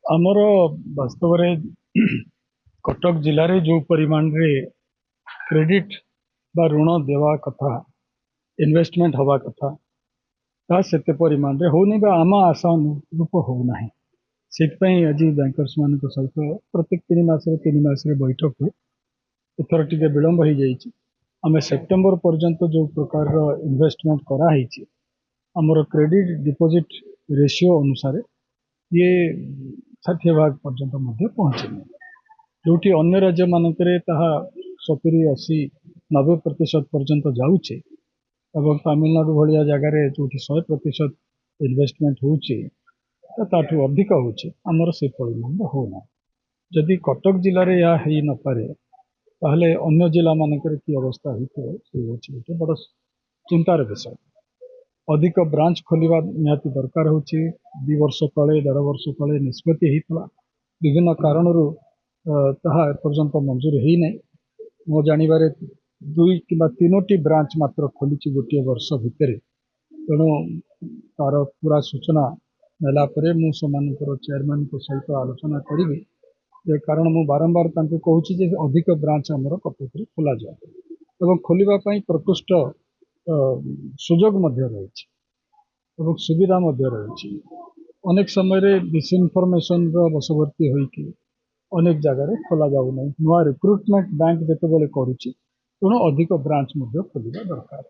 आमर वास्तव में कटक जिले में जो परिमाण रे क्रेडिट बा ऋण देवा कथा इन्वेस्टमेंट हवा कथा ता सेते परिमाण रे होनी बा आम आशा अनुरूप होना से आज बैंकर्स मान सहित प्रत्येक 3 मास बैठक हुए एथर टे विलंब हो जाइए आम सेप्टेम्बर पर्यंत जो प्रकार इन्वेस्टमेंट कराई आमर क्रेडिट डिपॉजिट रेशियो अनुसार ये 60% पर्यंत पहुँचनी जो अन्य राज्य मानक 70, 80, 90% पर्यंत जाऊे और तमिलनाडु भाया जगार जो 100% इन्वेस्टमेंट होठू अधिक होमर से परिमाण होना जदि कटक जिले में यह हो न पारे ताहले अन्य जिला मानक की अवस्था होते गोटे बड़ चिंतार विषय अधिक ब्रांच खोलिबा निहाती दरकार होची 2 वर्ष तले 1.5 वर्ष तले निष्पत्ति होता विभिन्न कारण ताहा पर्यंत मंजूर ही नहीं मो जानिबारे 2 किंबा 3टी ब्रांच मात्र खोली गोटे वर्ष भितर तेणु तार पूरा सूचना नेला परे मु समानकर चेयरमैन को सहित आलोचना करी जे कारण मु बारंबार तांको कहूची जे अधिक ब्रांच आमर कटक खोला जाए एवं खोलिबा पई प्रकृष्ट सुजोग मध्य रही सुविधा मध्य रही अनेक समय डिसइनफर्मेशन बशवर्ती होइकी अनेक जगह खोला जाऊ नहीं नुआ रिक्रुटमेंट बैंक जितेबाला करुच्ची तेणु अधिक ब्रांच खोलिबा दरकार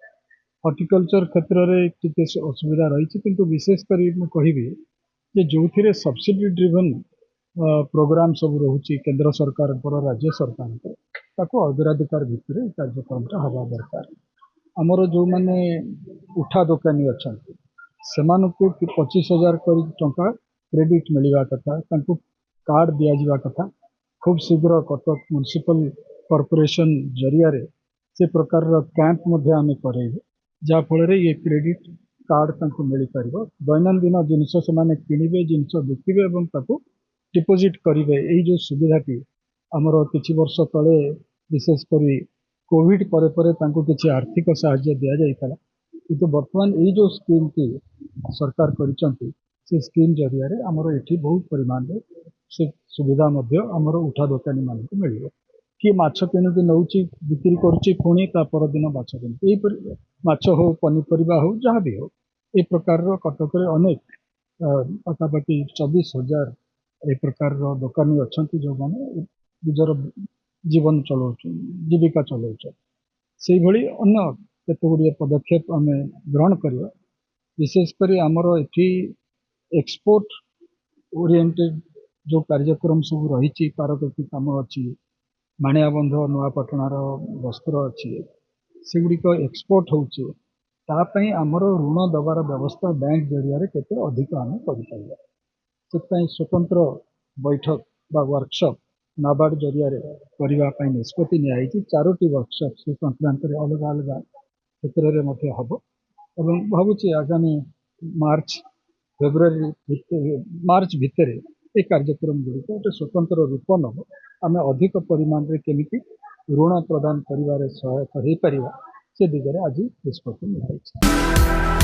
हॉर्टिकल्चर क्षेत्र में टिके असुविधा रही किंतु विशेषकर मुझे कहबी जो थे सब्सिडी ड्रिवन प्रोग्राम सब रोचे केंद्र सरकार राज्य सरकार अग्राधिकार भितर कार्यक्रम हवा दरकार आमर जो मैंने उठा दोकानी अच्छा से 25,000 टंका क्रेडिट मिलवा कथा कार्ड दिया कथा खूब शीघ्र कटक म्युनिसिपल कॉर्पोरेशन जरिया से प्रकार कैंप आम कर जहाँफल ये क्रेडिट कार्ड मिल पार दैनंदिन जिनस से किणवे जिनस बिकवे और डिपोजिट करेंगे यही जो सुविधाटी आमर किछि वर्ष तले विशेषकर कोविड पर किसी आर्थिक साहाय्य दि जाता किंतु बर्तमान यही जो स्कीम की सरकार करिसेंती से स्कीम जरिया आमर ये बहुत परिमाण में से सुविधा आमर उठा दोकानी मान मिल किए माछ किणिकी नौ बिक्री करुच्ची पुणी परदिन माछ किणी यहीपरि माछ हो पनीपरिया हो जहाँ भी हो ये प्रकार कटक अनेक पाखापाखि 24,000 ए प्रकार दोकानी अच्छा जो मैंने निजर जीवन चलाऊ जीविका चलाऊ से भली अन्य केते गुड़िए पदक्षेप आम ग्रहण करवा विशेषकर आमर ये एक्सपोर्ट ओरिएंटेड जो कार्यक्रम सब रही पारकती कम अच्छी माणियाबंध नुआपाटणार वस्त्र अच्छी से गुड़िक एक्सपोर्ट होपाई आमर ऋण दबार व्यवस्था बैंक जरिया केते अधिक आम कर स्वतंत्र बैठक बा वर्कशॉप नाबार्ड जरिया करने निष्पत्ति नियाई 4टी वर्कशॉप से संक्रांत अलग अलग क्षेत्र में हम और भावुँ आगामी मार्च भितर ये कार्यक्रम गुड़िक गोटे स्वतंत्र रूप नब आम अधिक परिमाण में केमिति ऋण प्रदान कर सहायक हो पार से दिगरे आज निष्पत्ति नियाई।